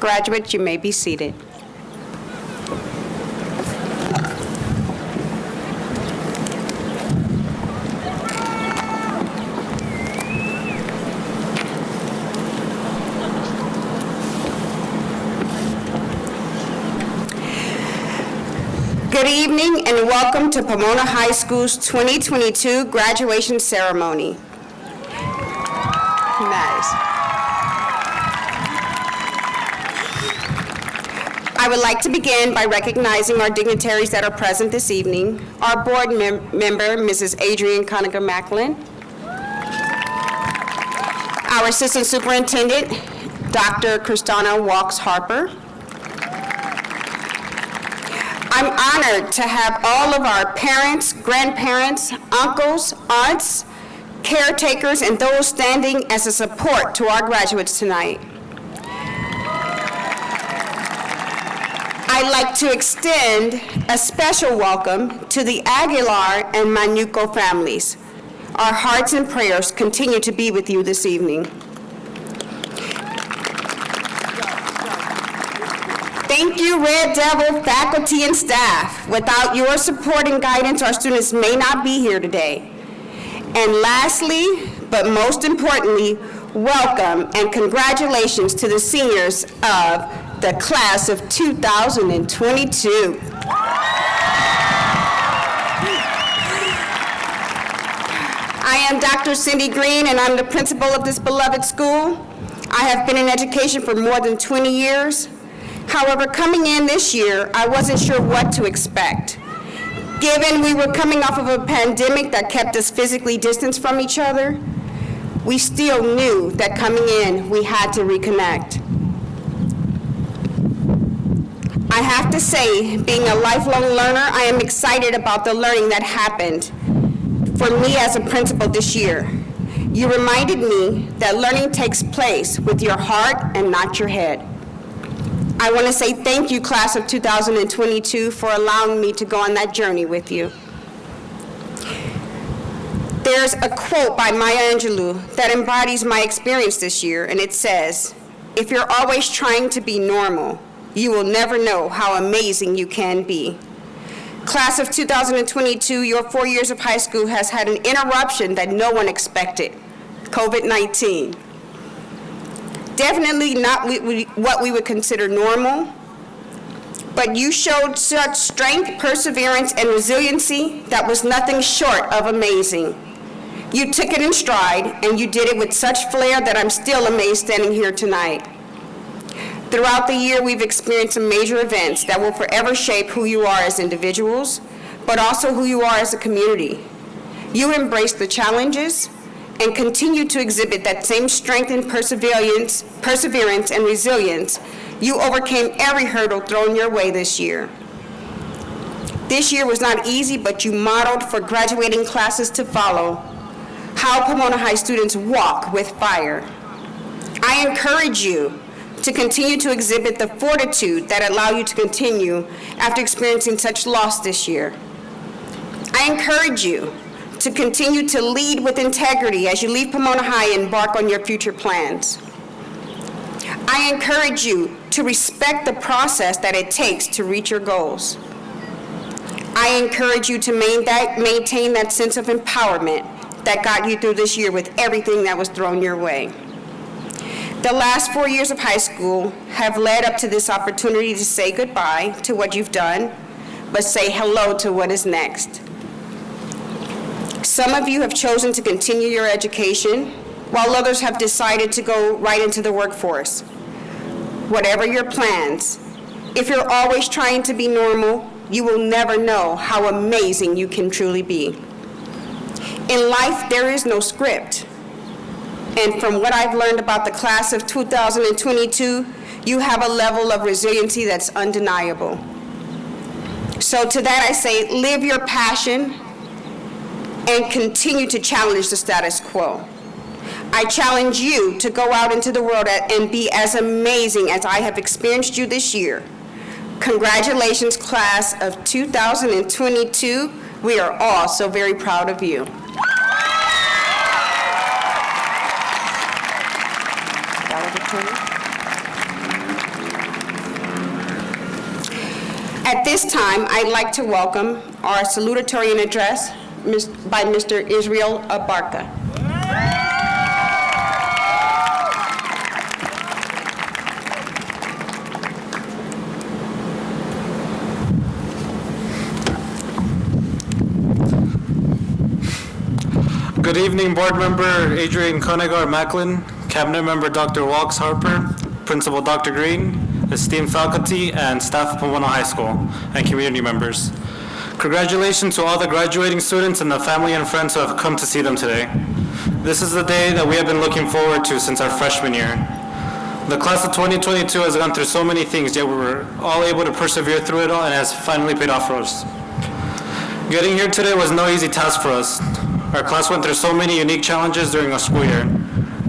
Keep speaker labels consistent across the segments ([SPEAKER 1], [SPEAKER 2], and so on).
[SPEAKER 1] Graduates, you may be seated. Good evening and welcome to Pomona High School's 2022 graduation ceremony. Nice. I would like to begin by recognizing our dignitaries that are present this evening. Our board member, Mrs. Adrienne Conacher-Macklin. Our assistant superintendent, Dr. Christina Walks-Harper. I'm honored to have all of our parents, grandparents, uncles, aunts, caretakers, and those standing as a support to our graduates tonight. I'd like to extend a special welcome to the Aguilar and Manuco families. Our hearts and prayers continue to be with you this evening. Thank you, Red Devil faculty and staff. Without your support and guidance, our students may not be here today. And lastly, but most importantly, welcome and congratulations to the seniors of the class of 2022. I am Dr. Cindy Green, and I'm the principal of this beloved school. I have been in education for more than 20 years. However, coming in this year, I wasn't sure what to expect. Given we were coming off of a pandemic that kept us physically distanced from each other, we still knew that coming in, we had to reconnect. I have to say, being a lifelong learner, I am excited about the learning that happened for me as a principal this year. You reminded me that learning takes place with your heart and not your head. I want to say thank you, class of 2022, for allowing me to go on that journey with you. There's a quote by Maya Angelou that embodies my experience this year, and it says, "If you're always trying to be normal, you will never know how amazing you can be." Class of 2022, your 4 years of high school has had an interruption that no one expected, COVID-19. Definitely not what we would consider normal, but you showed such strength, perseverance, and resiliency that was nothing short of amazing. You took it in stride, and you did it with such flair that I'm still amazed standing here tonight. Throughout the year, we've experienced some major events that will forever shape who you are as individuals, but also who you are as a community. You embraced the challenges and continue to exhibit that same strength and perseverance and resilience. You overcame every hurdle thrown your way this year. This year was not easy, but you modeled for graduating classes to follow how Pomona High students walk with fire. I encourage you to continue to exhibit the fortitude that allow you to continue after experiencing such loss this year. I encourage you to continue to lead with integrity as you leave Pomona High and embark on your future plans. I encourage you to respect the process that it takes to reach your goals. I encourage you to maintain that sense of empowerment that got you through this year with everything that was thrown your way. The last 4 years of high school have led up to this opportunity to say goodbye to what you've done, but say hello to what is next. Some of you have chosen to continue your education, while others have decided to go right into the workforce. Whatever your plans, if you're always trying to be normal, you will never know how amazing you can truly be. In life, there is no script. And from what I've learned about the class of 2022, you have a level of resiliency that's undeniable. So to that I say, live your passion and continue to challenge the status quo. I challenge you to go out into the world and be as amazing as I have experienced you this year. Congratulations, class of 2022. We are all so very proud of you. At this time, I'd like to welcome our salutatorian address by Mr. Israel Abarca.
[SPEAKER 2] Good evening, Board Member Adrian Conegar Macklin, Cabinet Member Dr. Walks Harper, Principal Dr. Green, esteemed faculty and staff of Pomona High School, and community members. Congratulations to all the graduating students and the family and friends who have come to see them today. This is the day that we have been looking forward to since our freshman year. The class of 2022 has gone through so many things, yet we were all able to persevere through it all and has finally paid off for us. Getting here today was no easy task for us. Our class went through so many unique challenges during our school year.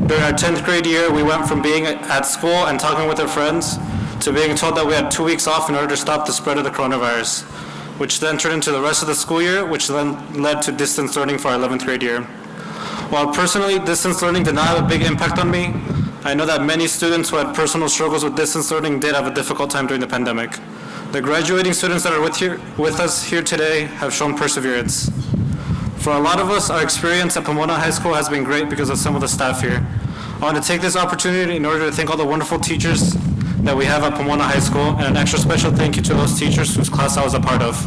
[SPEAKER 2] During our 10th grade year, we went from being at school and talking with our friends to being told that we had 2 weeks off in order to stop the spread of the coronavirus, which then turned into the rest of the school year, which then led to distance learning for our 11th grade year. While personally, distance learning did not have a big impact on me, I know that many students who had personal struggles with distance learning did have a difficult time during the pandemic. The graduating students that are with us here today have shown perseverance. For a lot of us, our experience at Pomona High School has been great because of some of the staff here. I want to take this opportunity in order to thank all the wonderful teachers that we have at Pomona High School, and an extra special thank you to those teachers whose class I was a part of.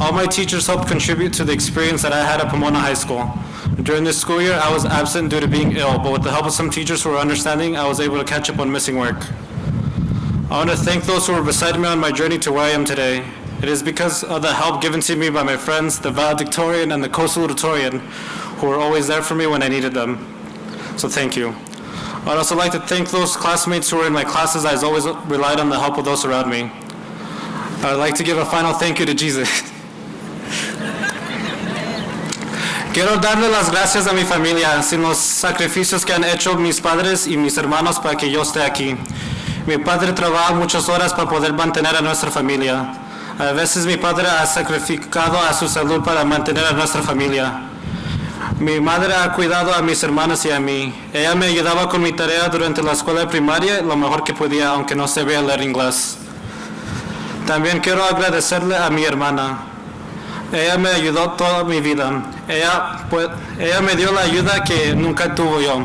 [SPEAKER 2] All my teachers helped contribute to the experience that I had at Pomona High School. During this school year, I was absent due to being ill, but with the help of some teachers who were understanding, I was able to catch up on missing work. I want to thank those who were beside me on my journey to where I am today. It is because of the help given to me by my friends, the valedictorian and the co-salutatorian, who were always there for me when I needed them. So thank you. I'd also like to thank those classmates who were in my classes. I always relied on the help of those around me. I'd like to give a final thank you to Jesus. Quiero darle las gracias a mi familia, sin los sacrificios que han hecho mis padres y mis hermanos para que yo esté aquí. Mi padre trabaja muchas horas para poder mantener a nuestra familia. A veces mi padre ha sacrificado a su salud para mantener a nuestra familia. Mi madre ha cuidado a mis hermanas y a mí. Ella me ayudaba con mi tarea durante la escuela primaria lo mejor que podía, aunque no sabía leer inglés. También quiero agradecerle a mi hermana. Ella me ayudó toda mi vida. Ella me dio la ayuda que nunca tuve yo.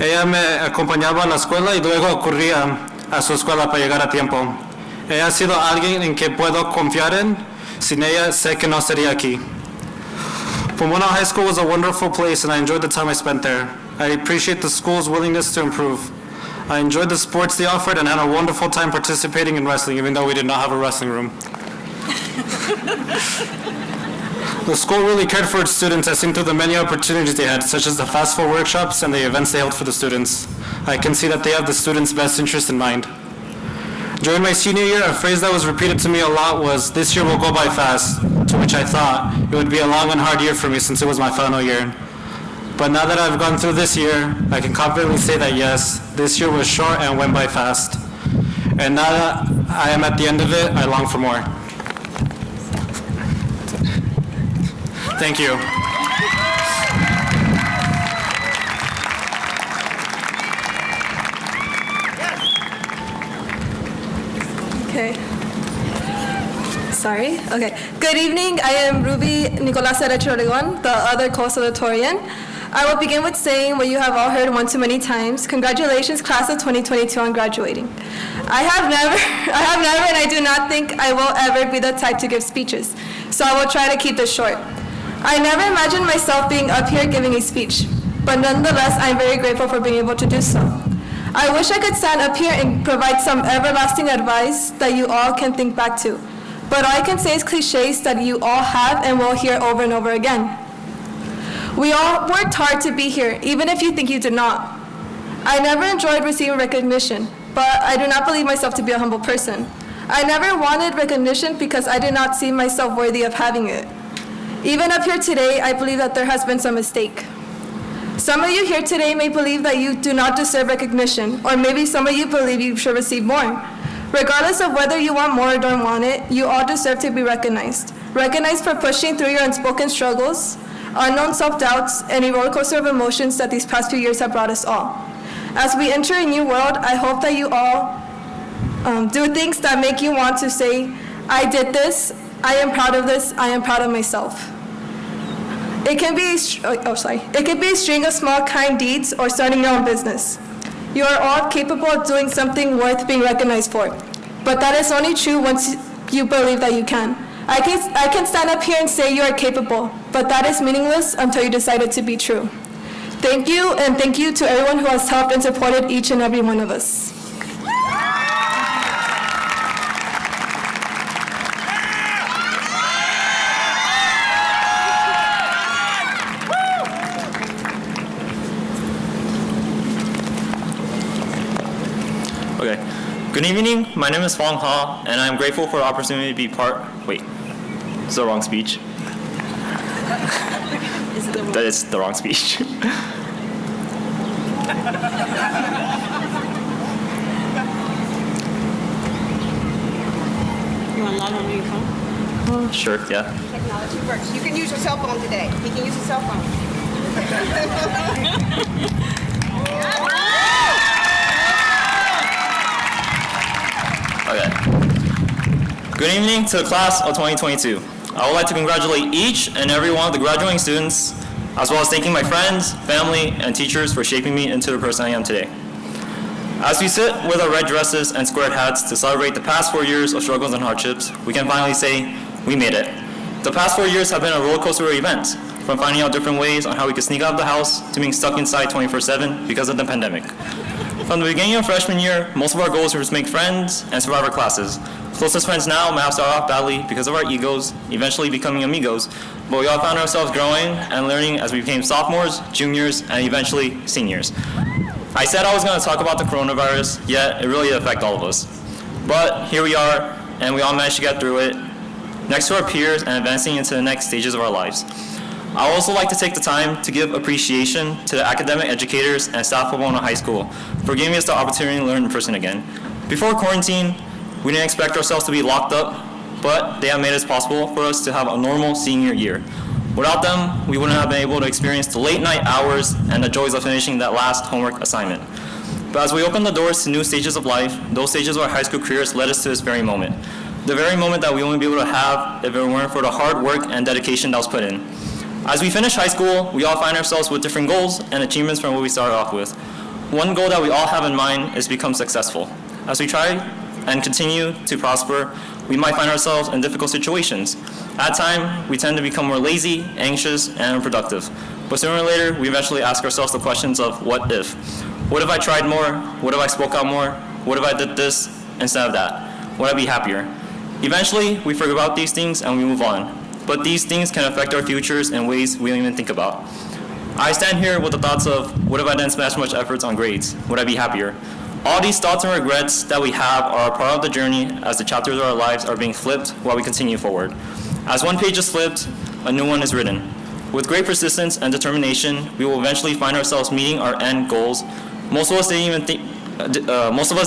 [SPEAKER 2] Ella me acompañaba a la escuela y luego corría a su escuela para llegar a tiempo. Ella ha sido alguien en que puedo confiar en. Sin ella sé que no estaría aquí. Pomona High School was a wonderful place and I enjoyed the time I spent there. I appreciate the school's willingness to improve. I enjoyed the sports they offered and had a wonderful time participating in wrestling, even though we did not have a wrestling room. The school really cared for its students as seen through the many opportunities they had, such as the fast food workshops and the events they held for the students. I can see that they have the students' best interest in mind. During my senior year, a phrase that was repeated to me a lot was, "This year will go by fast," to which I thought it would be a long and hard year for me since it was my final year. But now that I've gone through this year, I can confidently say that yes, this year was short and went by fast. And now that I am at the end of it, I long for more. Thank you.
[SPEAKER 3] Okay. Sorry. Okay. Good evening. I am Ruby Nicolás Oregon, the other co-salutatorian. I will begin with saying what you have all heard one too many times. Congratulations, class of 2022 on graduating. I have never, and I do not think I will ever be the type to give speeches, so I will try to keep this short. I never imagined myself being up here giving a speech, but nonetheless, I'm very grateful for being able to do so. I wish I could stand up here and provide some everlasting advice that you all can think back to, but all I can say is cliches that you all have and will hear over and over again. We all worked hard to be here, even if you think you did not. I never enjoyed receiving recognition, but I do not believe myself to be a humble person. I never wanted recognition because I did not see myself worthy of having it. Even up here today, I believe that there has been some mistake. Some of you here today may believe that you do not deserve recognition, or maybe some of you believe you should receive more. Regardless of whether you want more or don't want it, you all deserve to be recognized. Recognized for pushing through your unspoken struggles, unknown self-doubts, and a roller coaster of emotions that these past few years have brought us all. As we enter a new world, I hope that you all do things that make you want to say, I did this. I am proud of this. I am proud of myself. It can be a string of small, kind deeds or starting your own business. You are all capable of doing something worth being recognized for. But that is only true once you believe that you can. I can stand up here and say you are capable, but that is meaningless until you decide it to be true. Thank you, and thank you to everyone who has helped and supported each and every one of us.
[SPEAKER 4] Okay. Good evening. My name is Fong Ha, and I'm grateful for the opportunity to be part. Wait, it's the wrong speech. That is the wrong speech.
[SPEAKER 5] You want to log on your phone?
[SPEAKER 4] Sure, yeah.
[SPEAKER 1] Technology works. You can use your cell phone today. He can use his cell phone.
[SPEAKER 4] Okay. Good evening to the class of 2022. I would like to congratulate each and every one of the graduating students, as well as thanking my friends, family, and teachers for shaping me into the person I am today. As we sit with our red dresses and squared hats to celebrate the past 4 years of struggles and hardships, we can finally say, we made it. The past 4 years have been a roller coaster of events, from finding out different ways on how we could sneak out of the house to being stuck inside 24/7 because of the pandemic. From the beginning of freshman year, most of our goals were to make friends and survive our classes. Closest friends now might have started off badly because of our egos, eventually becoming amigos, but we all found ourselves growing and learning as we became sophomores, juniors, and eventually seniors. I said I was going to talk about the coronavirus, yet it really did affect all of us. But here we are, and we all managed to get through it, next to our peers and advancing into the next stages of our lives. I would also like to take the time to give appreciation to the academic educators and staff of Pomona High School for giving us the opportunity to learn in person again. Before quarantine, we didn't expect ourselves to be locked up, but they have made it possible for us to have a normal senior year. Without them, we wouldn't have been able to experience the late night hours and the joys of finishing that last homework assignment. But as we open the doors to new stages of life, those stages of our high school careers led us to this very moment. The very moment that we wouldn't be able to have if it weren't for the hard work and dedication that was put in. As we finish high school, we all find ourselves with different goals and achievements from what we started off with. One goal that we all have in mind is to become successful. As we try and continue to prosper, we might find ourselves in difficult situations. At times, we tend to become more lazy, anxious, and unproductive. But sooner or later, we eventually ask ourselves the questions of what if? What if I tried more? What if I spoke out more? What if I did this instead of that? Would I be happier? Eventually, we forget about these things and we move on. But these things can affect our futures in ways we don't even think about. I stand here with the thoughts of, what if I didn't smash much efforts on grades? Would I be happier? All these thoughts and regrets that we have are a part of the journey as the chapters of our lives are being flipped while we continue forward. As one page is flipped, a new one is written. With great persistence and determination, we will eventually find ourselves meeting our end goals. Most of us didn't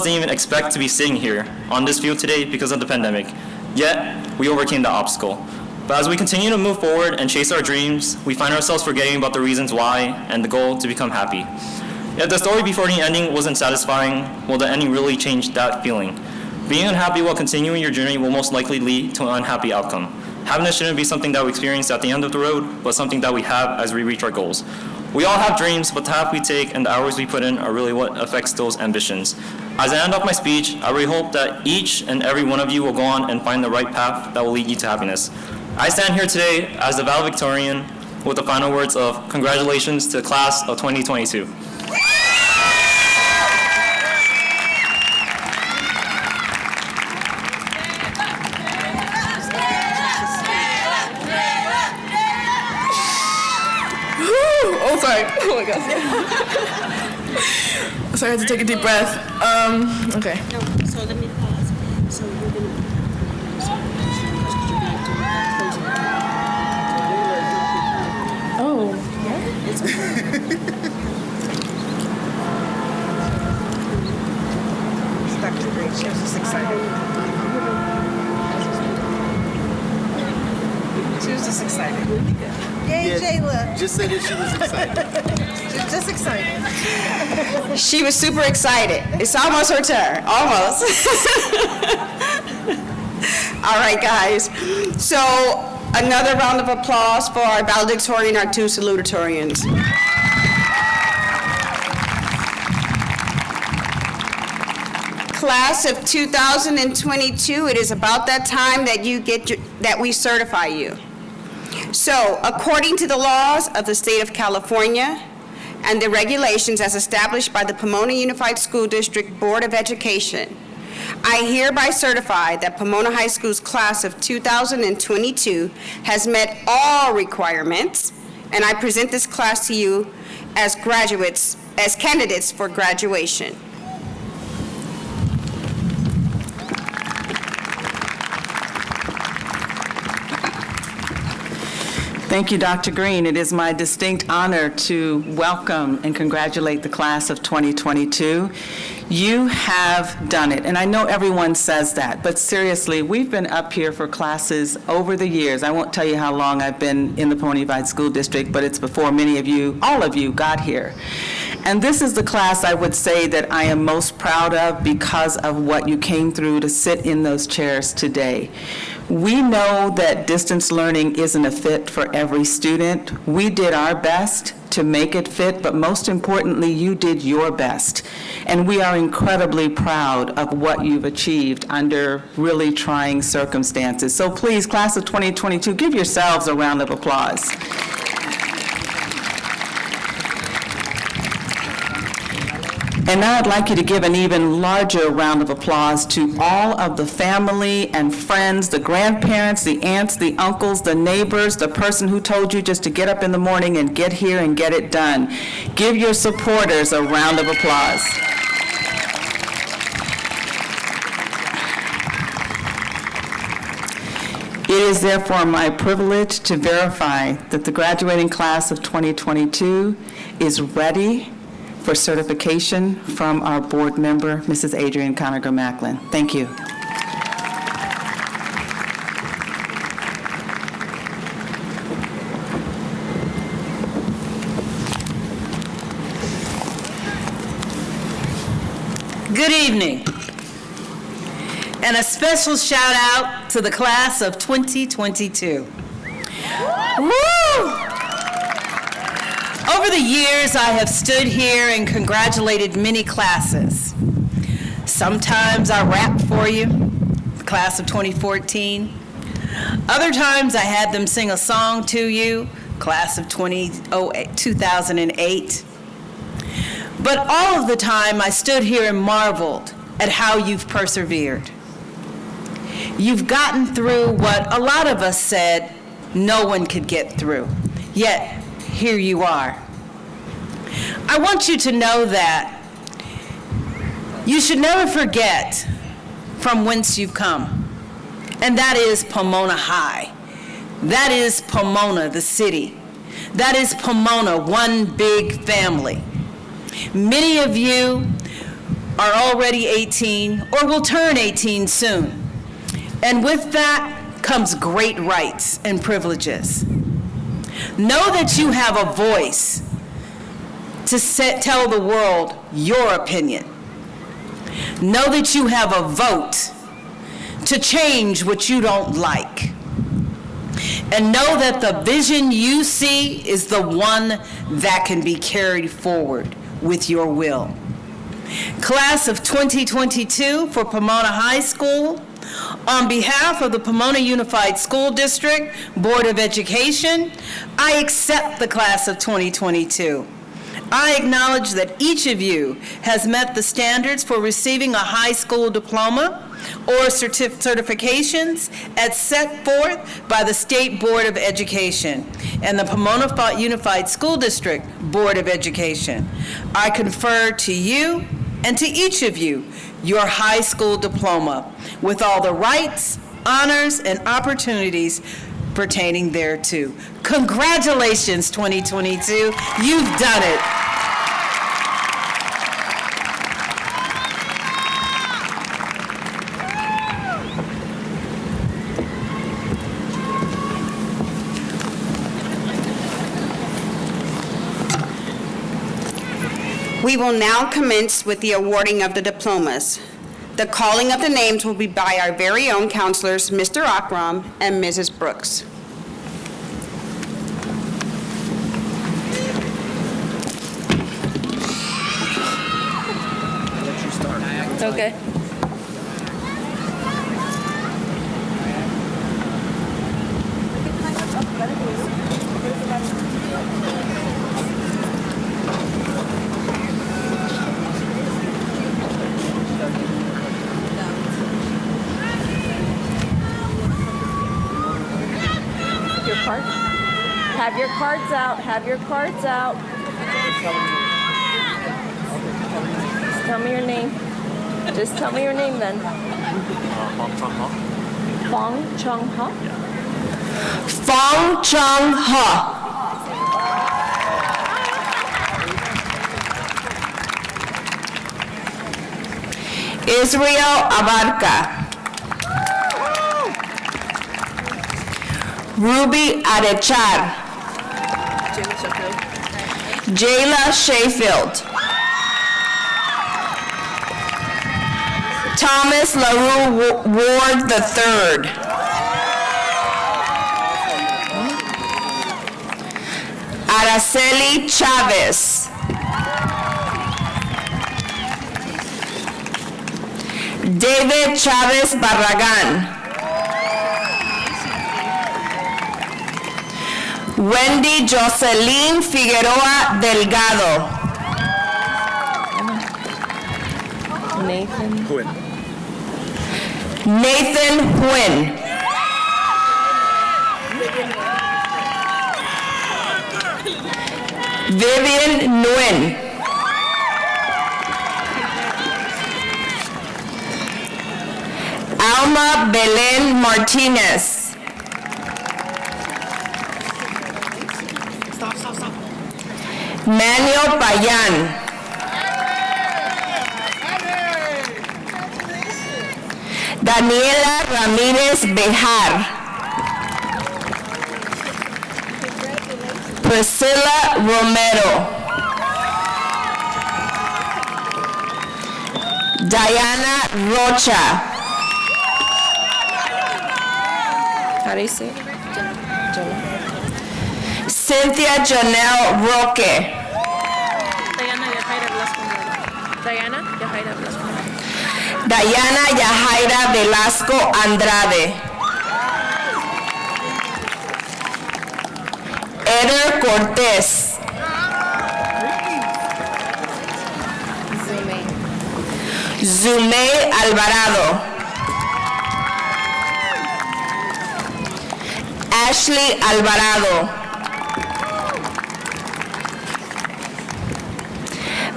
[SPEAKER 4] even expect to be sitting here on this field today because of the pandemic. Yet, we overcame the obstacle. But as we continue to move forward and chase our dreams, we find ourselves forgetting about the reasons why and the goal to become happy. If the story before the ending wasn't satisfying, will the ending really change that feeling? Being unhappy while continuing your journey will most likely lead to an unhappy outcome. Happiness shouldn't be something that we experience at the end of the road, but something that we have as we reach our goals. We all have dreams, but the path we take and the hours we put in are really what affects those ambitions. As I end off my speech, I really hope that each and every one of you will go on and find the right path that will lead you to happiness. I stand here today as the valedictorian with the final words of congratulations to the class of 2022.
[SPEAKER 6] Oh, sorry. Oh my God. Sorry, I had to take a deep breath. Okay.
[SPEAKER 5] No, so let me pause. So you're going to...
[SPEAKER 6] Oh.
[SPEAKER 5] It's okay.
[SPEAKER 7] It's Dr. Green. She was just excited. She was just excited. Yay, Jayla.
[SPEAKER 8] Just say that she was excited.
[SPEAKER 7] She's just excited.
[SPEAKER 1] She was super excited. It's almost her turn, almost. All right, guys. So another round of applause for our valedictorian, our two salutatorians. Class of 2022, it is about that time that we certify you. So, according to the laws of the state of California and the regulations as established by the Pomona Unified School District Board of Education, I hereby certify that Pomona High School's class of 2022 has met all requirements, and I present this class to you as candidates for graduation.
[SPEAKER 8] Thank you, Dr. Green. It is my distinct honor to welcome and congratulate the class of 2022. You have done it, and I know everyone says that, but seriously, we've been up here for classes over the years. I won't tell you how long I've been in the Pomona Unified School District, but it's before many of you, all of you, got here. And this is the class I would say that I am most proud of because of what you came through to sit in those chairs today. We know that distance learning isn't a fit for every student. We did our best to make it fit, but most importantly, you did your best. And we are incredibly proud of what you've achieved under really trying circumstances. So please, class of 2022, give yourselves a round of applause. And now I'd like you to give an even larger round of applause to all of the family and friends, the grandparents, the aunts, the uncles, the neighbors, the person who told you just to get up in the morning and get here and get it done. Give your supporters a round of applause. It is therefore my privilege to verify that the graduating class of 2022 is ready for certification from our board member, Mrs. Adrienne Conager-Macklin. Thank you.
[SPEAKER 7] Good evening. And a special shout out to the class of 2022. Woo! Over the years, I have stood here and congratulated many classes. Sometimes I rap for you, the class of 2014. Other times I had them sing a song to you, class of 2008. But all of the time I stood here and marveled at how you've persevered. You've gotten through what a lot of us said no one could get through, yet here you are. I want you to know that you should never forget from whence you've come, and that is Pomona High. That is Pomona, the city. That is Pomona, one big family. Many of you are already 18 or will turn 18 soon, and with that comes great rights and privileges. Know that you have a voice to tell the world your opinion. Know that you have a vote to change what you don't like. And know that the vision you see is the one that can be carried forward with your will. Class of 2022 for Pomona High School, on behalf of the Pomona Unified School District Board of Education, I accept the class of 2022. I acknowledge that each of you has met the standards for receiving a high school diploma or certifications as set forth by the State Board of Education and the Pomona Unified School District Board of Education. I confer to you and to each of you your high school diploma with all the rights, honors, and opportunities pertaining thereto. Congratulations, 2022. You've done it.
[SPEAKER 1] We will now commence with the awarding of the diplomas. The calling of the names will be by our very own counselors, Mr. Akram and Mrs. Brooks.
[SPEAKER 6] Okay.
[SPEAKER 9] Your card? Have your cards out. Have your cards out. Just tell me your name. Just tell me your name then. Fong Chung Ha.
[SPEAKER 1] Fong Chung Ha. Israel Abarca. Ruby Arechar. Jayla Sheffield. Thomas LaRue Ward III. Araceli Chavez. David Chavez Barragan. Wendy Jocelyn Figueroa Delgado.
[SPEAKER 9] Nathan.
[SPEAKER 1] Nathan Huynh. Vivian Nguyen. Alma Belen Martinez. Manuel Payan. Daniela Ramirez Bejar. Priscilla Romero. Diana Rocha.
[SPEAKER 9] How do you say it?
[SPEAKER 1] Cynthia Janelle Roque. Diana Yajaira Velasco Andrade. Eder Cortez. Zume Alvarado. Ashley Alvarado.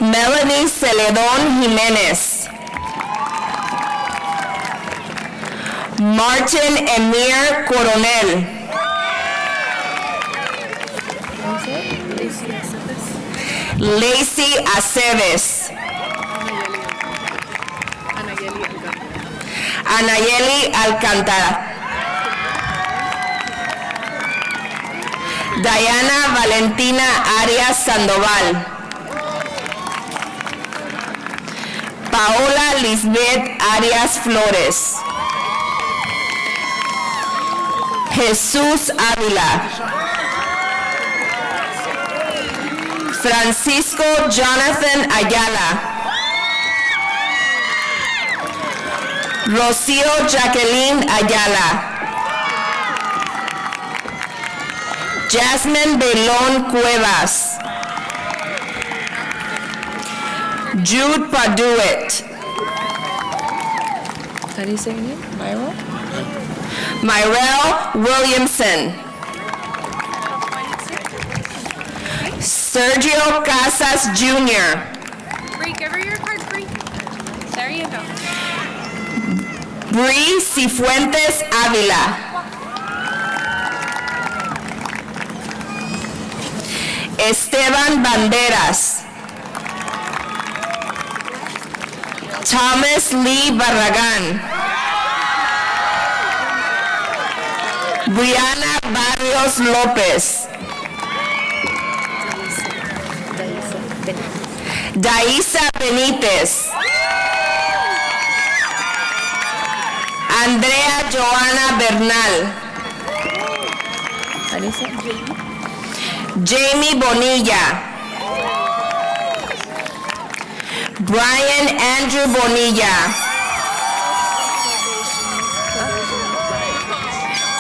[SPEAKER 1] Melanie Celedón Jiménez. Martin Emir Coronel. Lacey Aceves. Anayeli Alcántara. Diana Valentina Arias Sandoval. Paola Lisbeth Arias Flores. Jesús Ávila. Francisco Jonathan Ayala. Rocío Jacqueline Ayala. Jasmine Belón Cuevas. Jude Paduet.
[SPEAKER 9] How do you say your name? Myra?
[SPEAKER 1] Myrelle Williamson. Sergio Casas Jr.
[SPEAKER 10] Bree, give her your card, Bree. There you go.
[SPEAKER 1] Bree Cifuentes Ávila. Esteban Banderas. Thomas Lee Barragán. Brianna Barrios López. Daisa Benítez. Andrea Joana Bernal. Jamie Bonilla. Brian Andrew Bonilla.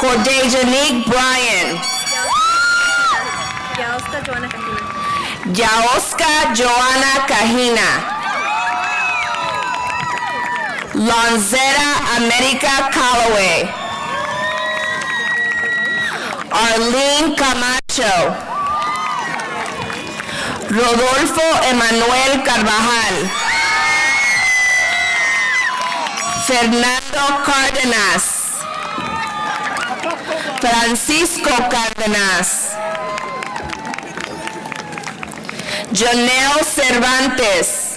[SPEAKER 1] Cordejanique Bryan. Yaoska Joana Cajina. Lonzera America Calloway. Arlene Camacho. Rodolfo Emanuel Carvajal. Fernando Cárdenas. Francisco Cárdenas. Jonel Cervantes.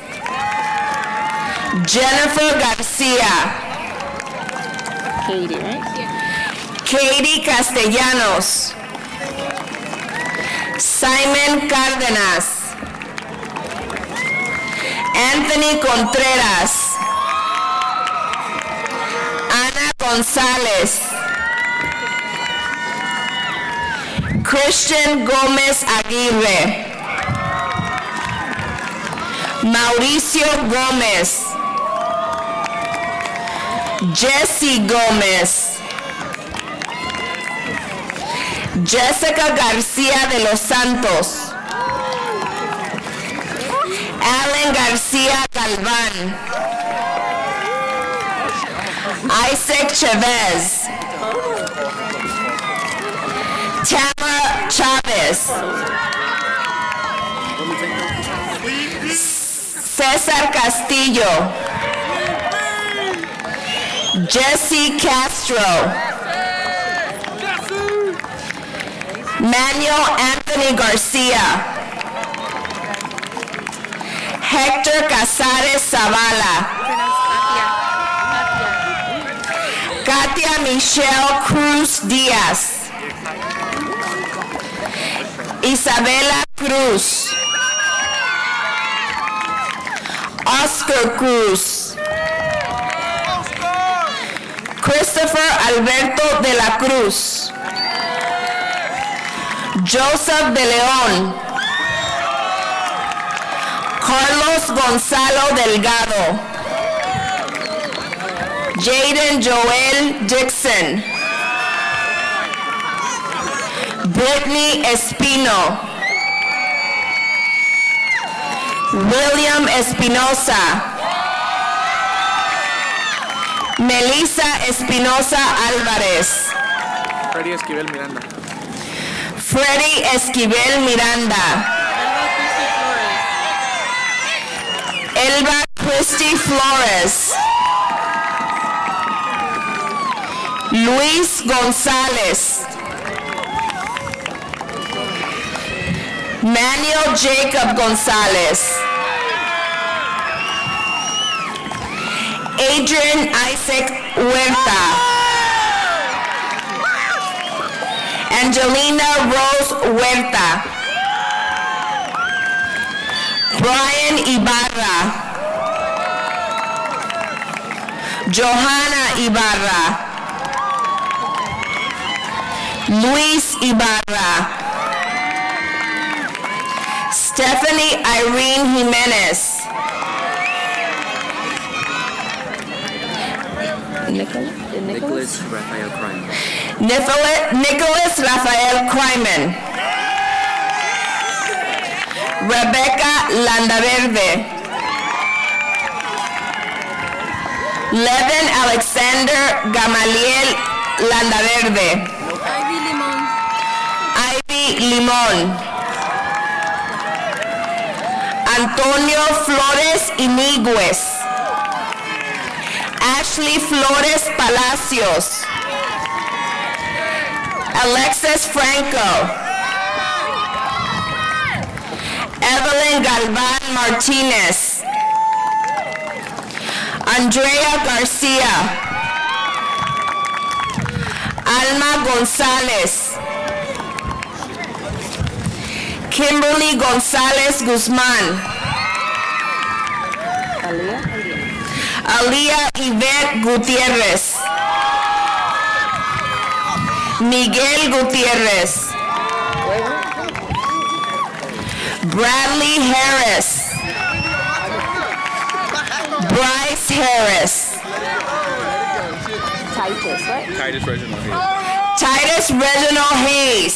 [SPEAKER 1] Jennifer Garcia.
[SPEAKER 5] Katie, right?
[SPEAKER 1] Katie Castellanos. Simon Cárdenas. Anthony Contreras. Ana González. Christian Gómez Aguirre. Mauricio Gómez. Jesse Gómez. Jessica García de los Santos. Alan García Galván. Isaac Chavez. Tamara Chávez. César Castillo. Jesse Castro. Manuel Anthony Garcia. Hector Casares Zavala. Katia Michelle Cruz Díaz. Isabela Cruz. Oscar Cruz. Christopher Alberto de la Cruz. Joseph de León. Carlos Gonzalo Delgado. Jaden Joel Dixon. Brittany Espino. William Espinosa. Melissa Espinosa Álvarez.
[SPEAKER 2] Freddy Esquivel Miranda.
[SPEAKER 1] Freddy Esquivel Miranda. Elba Christy Flores. Luis González. Manuel Jacob González. Adrian Isaac Huerta. Angelina Rose Huerta. Brian Ibarra. Johanna Ibarra. Luis Ibarra. Stephanie Irene Jimenez.
[SPEAKER 11] Nicholas Raphael Kryman.
[SPEAKER 1] Nicholas Raphael Kryman. Rebecca Landaverde. Levin Alexander Gamaliel Landaverde. Ivy Limón. Antonio Flores Iniguez. Ashley Flores Palacios. Alexis Franco. Evelyn Galvan Martinez. Andrea Garcia. Alma González. Kimberly González Guzmán. Alía Yvette Gutiérrez. Miguel Gutierrez. Bradley Harris. Bryce Harris.
[SPEAKER 9] Titus, right?
[SPEAKER 12] Titus Reginald Hayes.
[SPEAKER 1] Titus Reginald Hayes.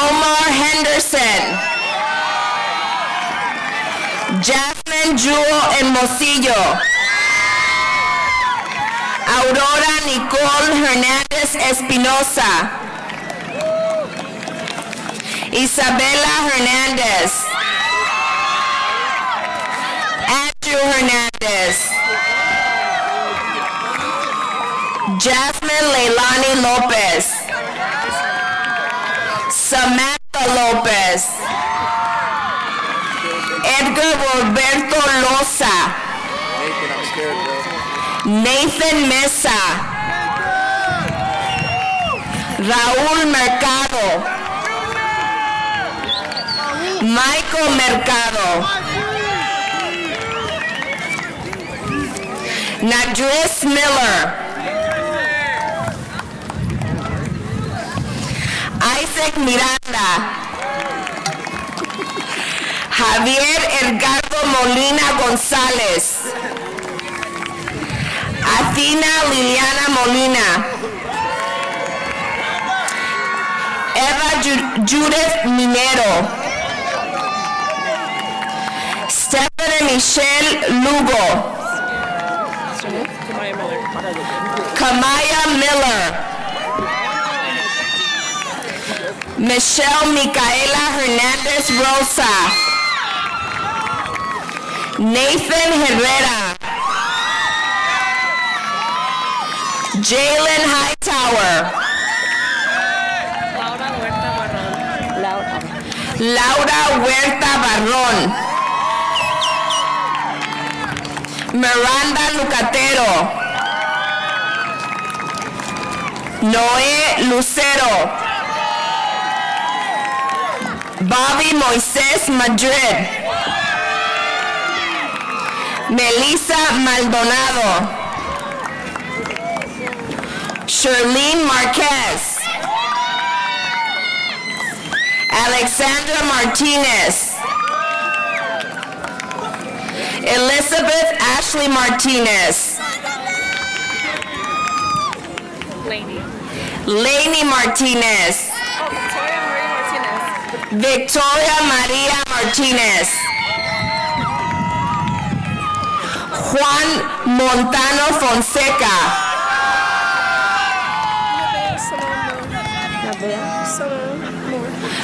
[SPEAKER 1] Omar Henderson. Jasmine Jewel Hermosillo. Aurora Nicole Hernandez Espinosa. Isabella Hernandez. Andrew Hernandez. Jasmine Leilani Lopez. Samantha Lopez. Edgar Roberto Loza. Nathan Mesa. Raúl Mercado. Michael Mercado. Nadris Miller. Isaac Miranda. Javier Edgardo Molina González. Athena Liliana Molina. Eva Judith Minero. Stephanie Michelle Lugo. Kamaya Miller. Michelle Micaela Hernandez Rosa. Nathan Herrera. Jalen Hightower. Laura Huerta Barrón. Miranda Lucatero. Noé Lucero. Bobby Moisés Madrid. Melissa Maldonado. Charlene Marquez. Alexandra Martinez. Elizabeth Ashley Martinez. Lainey Martinez. Victoria Maria Martinez. Juan Montano Fonseca.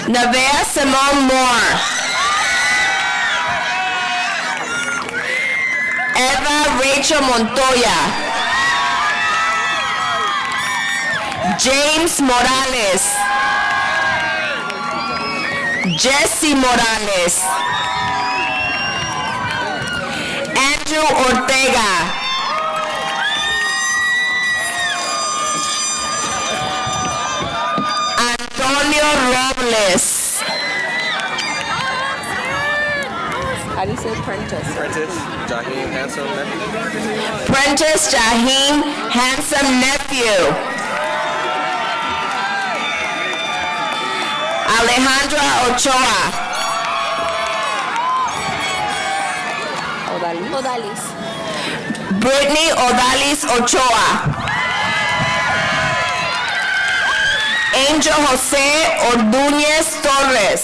[SPEAKER 1] Navea Simone Moore. Eva Rachel Montoya. James Morales. Jesse Morales. Andrew Ortega. Antonio Robles.
[SPEAKER 9] How do you say Prentice?
[SPEAKER 12] Prentice Jaheim Handsome Nephew.
[SPEAKER 1] Prentice Jaheim Handsome Nephew. Alejandra Ochoa.
[SPEAKER 9] Odalis.
[SPEAKER 1] Brittany Odalis Ochoa. Angel Jose Ordúñez Torres.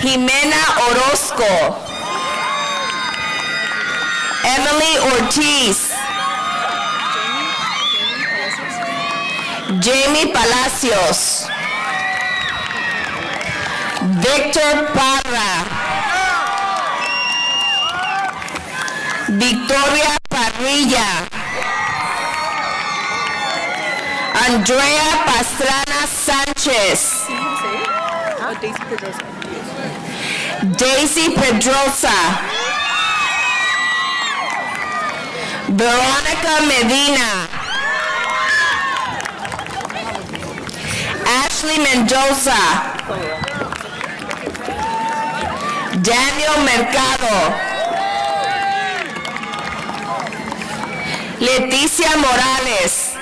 [SPEAKER 1] Jimena Orozco. Emily Ortiz. Jamie Palacios. Victor Parra. Victoria Parrilla. Andrea Pastrana Sánchez. Daisy Pedrosa. Veronica Medina. Ashley Mendoza. Daniel Mercado. Leticia Morales.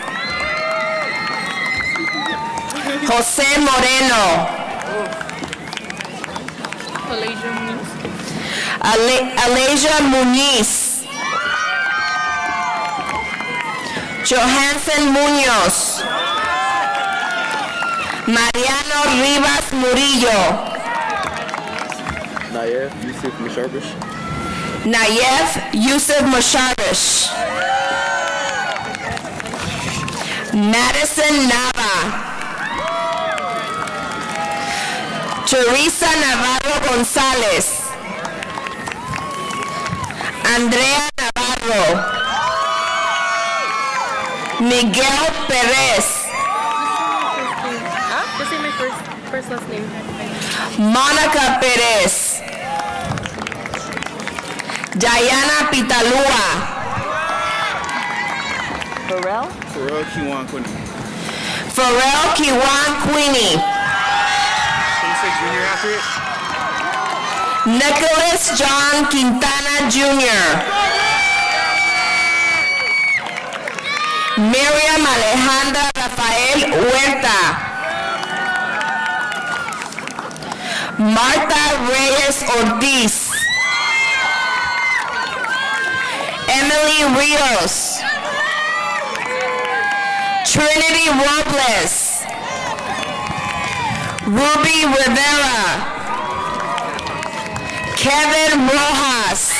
[SPEAKER 1] José Moreno. Alasia Muniz. Johansen Muñoz. Mariano Rivas Murillo.
[SPEAKER 12] Nayef Yusuf Musharbish.
[SPEAKER 1] Nayef Yusuf Musharbish. Madison Nava. Teresa Navarro González. Andrea Navarro. Miguel Perez.
[SPEAKER 5] Just say my first last name.
[SPEAKER 1] Monica Perez. Diana Pitalua.
[SPEAKER 9] Pharrell?
[SPEAKER 12] Pharrell Kiwan Quinn.
[SPEAKER 1] Pharrell Kiwan Queenie.
[SPEAKER 12] Can you say junior after it?
[SPEAKER 1] Nicholas John Quintana Jr. Miriam Alejandra Rafael Huerta. Marta Reyes Ortiz. Emily Rios. Trinity Robles. Ruby Rivera. Kevin Rojas.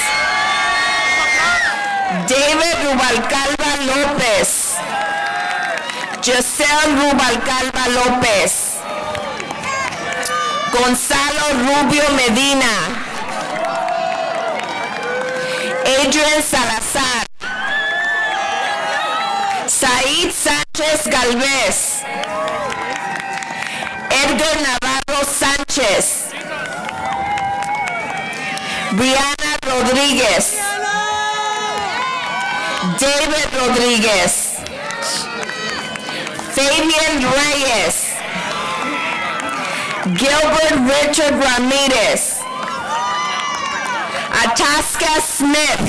[SPEAKER 1] David Rubalcalva López. Giselle Rubalcalva López. Gonzalo Rubio Medina. Adrian Salazar. Said Sánchez Galvez. Edgar Navarro Sánchez. Brianna Rodríguez. David Rodríguez. Fabian Reyes. Gilbert Richard Ramirez. Ataska Smith.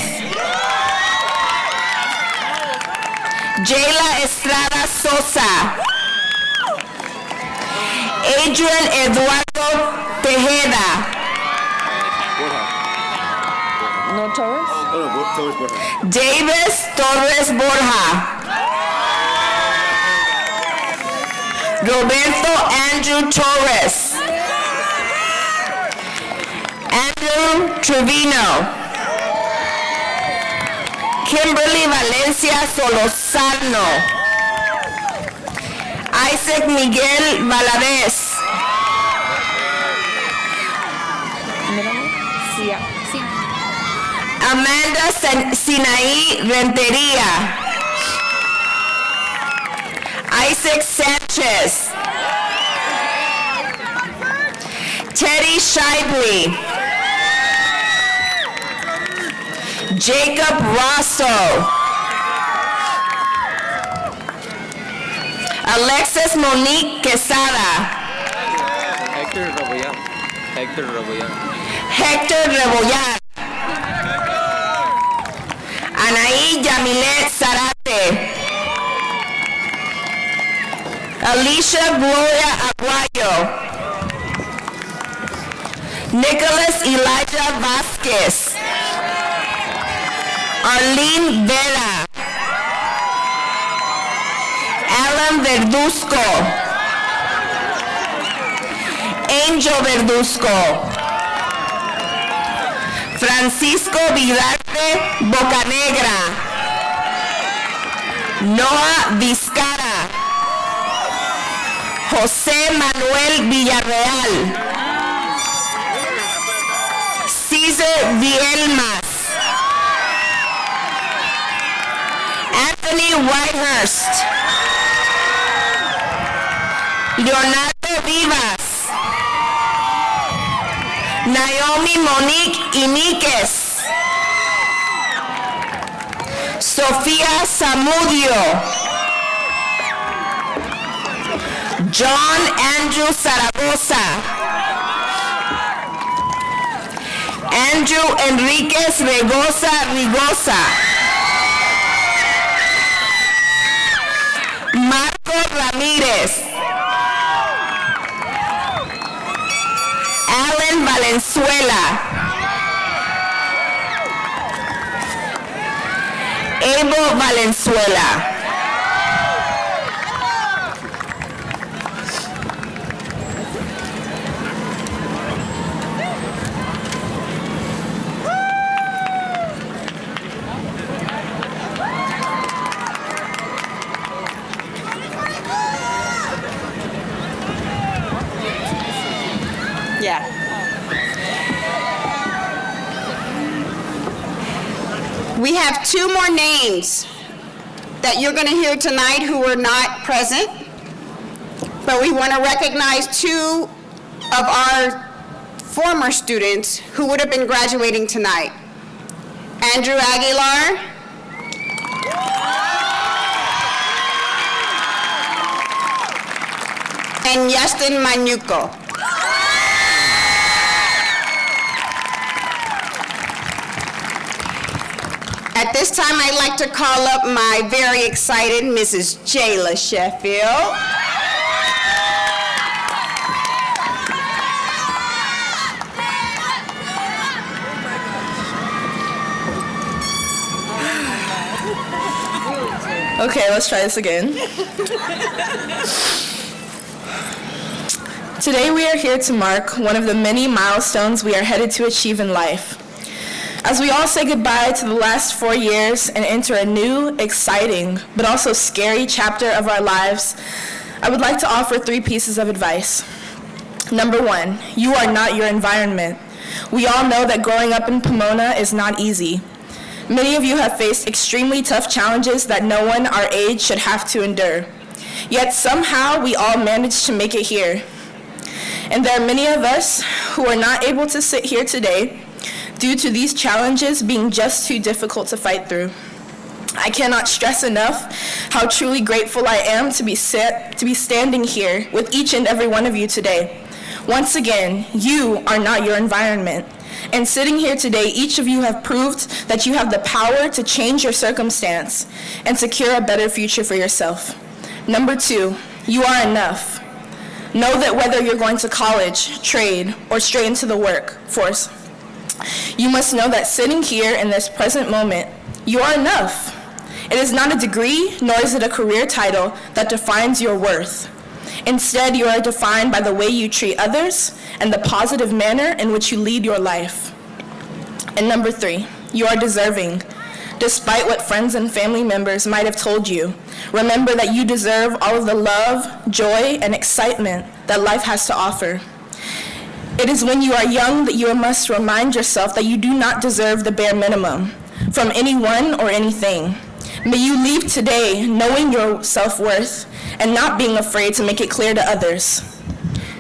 [SPEAKER 1] Jayla Estrada Sosa. Adrian Eduardo Tejeda.
[SPEAKER 9] No Torres?
[SPEAKER 12] Oh, no, Torres Borja.
[SPEAKER 1] Davis Torres Borja. Roberto Andrew Torres. Andrew Trevino. Kimberly Valencia Solosano. Isaac Miguel Valadez. Amanda Sinaí Rentería. Isaac Sanchez. Teddy Shibley. Jacob Rosso. Alexis Monique Quesada.
[SPEAKER 12] Hector Raboyan. Hector Raboyan.
[SPEAKER 1] Hector Rebollar. Anaí Yamilet Zarate. Alicia Gloria Aguayo. Nicholas Elijah Vasquez. Arlene Vera. Alan Verduzco. Angel Verduzco. Francisco Vidarte Bocanegra. Noah Vizcara. José Manuel Villarreal. Cesar Vielmas. Anthony Whitehurst. Leonardo Vivas. Naomi Monique Iniquez. Sofía Zamudio. John Andrew Zaragoza. Andrew Enriquez Rigosa. Marco Ramirez. Alan Valenzuela. Abel Valenzuela.
[SPEAKER 7] Yeah.
[SPEAKER 1] We have two more names that you're going to hear tonight who were not present, but we want to recognize two of our former students who would have been graduating tonight. Andrew Aguilar and Justin Manuco. At this time, I'd like to call up my very excited Mrs. Jayla Sheffield.
[SPEAKER 6] Okay, let's try this again. Today we are here to mark one of the many milestones we are headed to achieve in life. As we all say goodbye to the last 4 years and enter a new, exciting, but also scary chapter of our lives, I would like to offer 3 pieces of advice. Number 1, you are not your environment. We all know that growing up in Pomona is not easy. Many of you have faced extremely tough challenges that no one our age should have to endure. Yet somehow we all managed to make it here. And there are many of us who are not able to sit here today due to these challenges being just too difficult to fight through. I cannot stress enough how truly grateful I am to be standing here with each and every one of you today. Once again, you are not your environment. And sitting here today, each of you have proved that you have the power to change your circumstance and secure a better future for yourself. Number 2, you are enough. Know that whether you're going to college, trade, or straight into the workforce, you must know that sitting here in this present moment, you are enough. It is not a degree, nor is it a career title that defines your worth. Instead, you are defined by the way you treat others and the positive manner in which you lead your life. And number 3, you are deserving. Despite what friends and family members might have told you, remember that you deserve all of the love, joy, and excitement that life has to offer. It is when you are young that you must remind yourself that you do not deserve the bare minimum from anyone or anything. May you leave today knowing your self-worth and not being afraid to make it clear to others.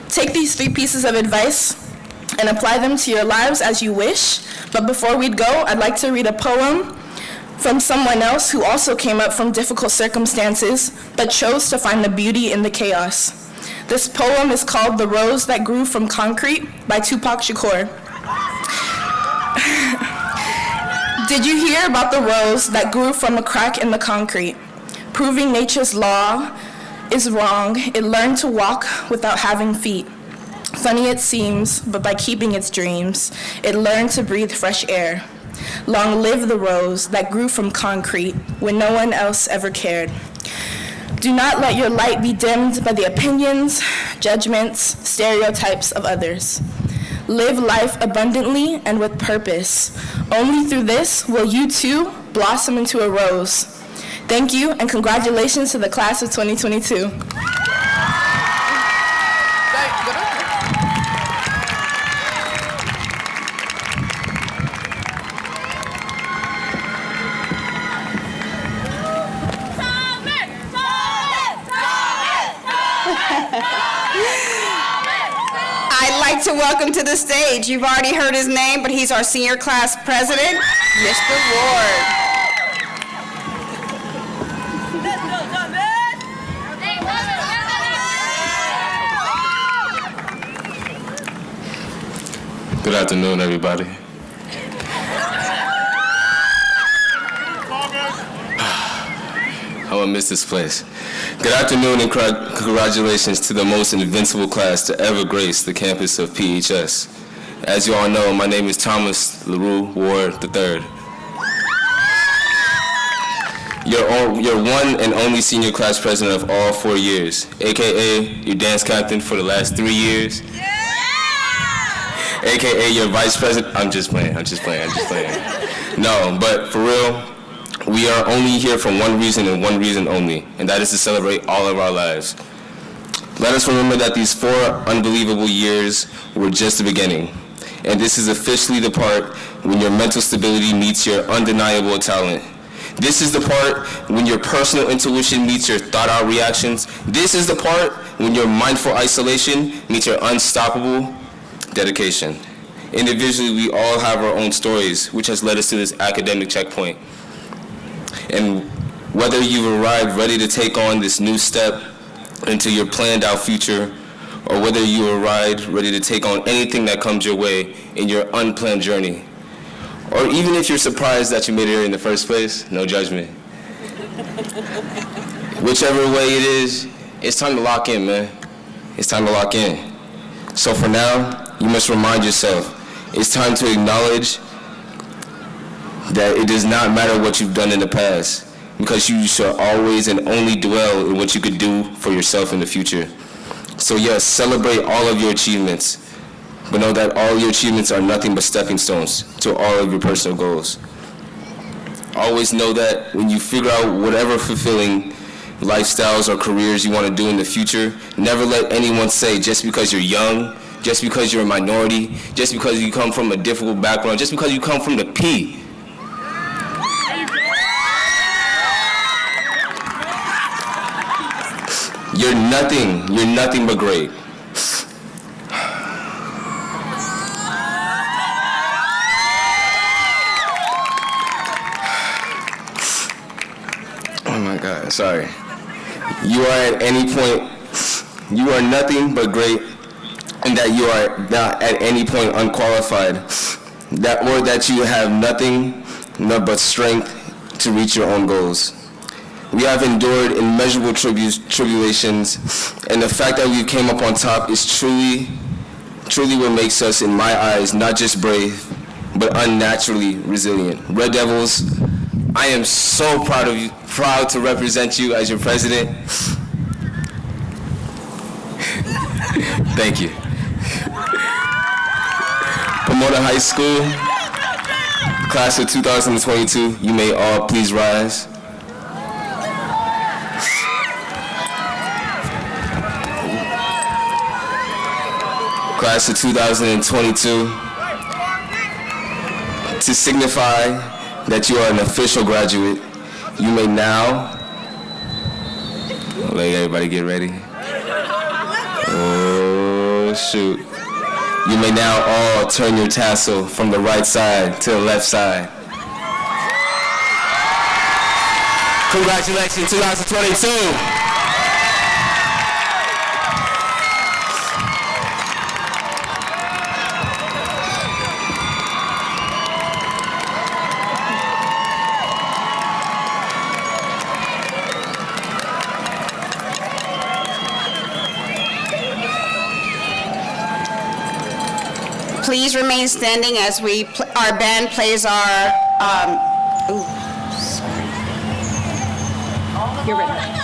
[SPEAKER 6] Take these 3 pieces of advice and apply them to your lives as you wish. But before we go, I'd like to read a poem from someone else who also came up from difficult circumstances but chose to find the beauty in the chaos. This poem is called The Rose That Grew from Concrete by Tupac Shakur. Did you hear about the rose that grew from a crack in the concrete? Proving nature's law is wrong, it learned to walk without having feet. Funny it seems, but by keeping its dreams, it learned to breathe fresh air. Long live the rose that grew from concrete when no one else ever cared. Do not let your light be dimmed by the opinions, judgments, stereotypes of others. Live life abundantly and with purpose. Only through this will you too blossom into a rose. Thank you and congratulations to the class of 2022.
[SPEAKER 1] I'd like to welcome to the stage, you've already heard his name, but he's our senior class president, Mr. Ward.
[SPEAKER 13] Good afternoon, everybody. I want don't miss this place. Good afternoon and congratulations to the most invincible class to ever grace the campus of PHS. As you all know, my name is Thomas LaRue Ward III. You're one and only senior class president of all 4 years, AKA your dance captain for the last 3 years. AKA your vice president. I'm just playing. No, but for real, we are only here for one reason and one reason only, and that is to celebrate all of our lives. Let us remember that these 4 unbelievable years were just the beginning, and this is officially the part when your mental stability meets your undeniable talent. This is the part when your personal intuition meets your thought-out reactions. This is the part when your mindful isolation meets your unstoppable dedication. Individually, we all have our own stories, which has led us to this academic checkpoint. And whether you've arrived ready to take on this new step into your planned out future, or whether you arrived ready to take on anything that comes your way in your unplanned journey, or even if you're surprised that you made it here in the first place, no judgment. Whichever way it is, it's time to lock in, man. It's time to lock in. So for now, you must remind yourself, it's time to acknowledge that it does not matter what you've done in the past, because you shall always and only dwell in what you could do for yourself in the future. So yes, celebrate all of your achievements, but know that all your achievements are nothing but stepping stones to all of your personal goals. Always know that when you figure out whatever fulfilling lifestyles or careers you want to do in the future, never let anyone say just because you're young, just because you're a minority, just because you come from a difficult background, just because you come from the P. You're nothing but great. Oh my God, sorry. You are nothing but great, and that you are not at any point unqualified, that you have nothing but strength to reach your own goals. We have endured immeasurable tribulations, and the fact that we came up on top is truly what makes us, in my eyes, not just brave, but unnaturally resilient. Red Devils, I am so proud of you, proud to represent you as your president. Thank you. Pomona High School, class of 2022, you may all please rise. Class of 2022, to signify that you are an official graduate, you may now, let everybody get ready. Oh, shoot. You may now all turn your tassel from the right side to the left side. Congratulations, 2022.
[SPEAKER 1] Please remain standing as our band plays our, You're ready.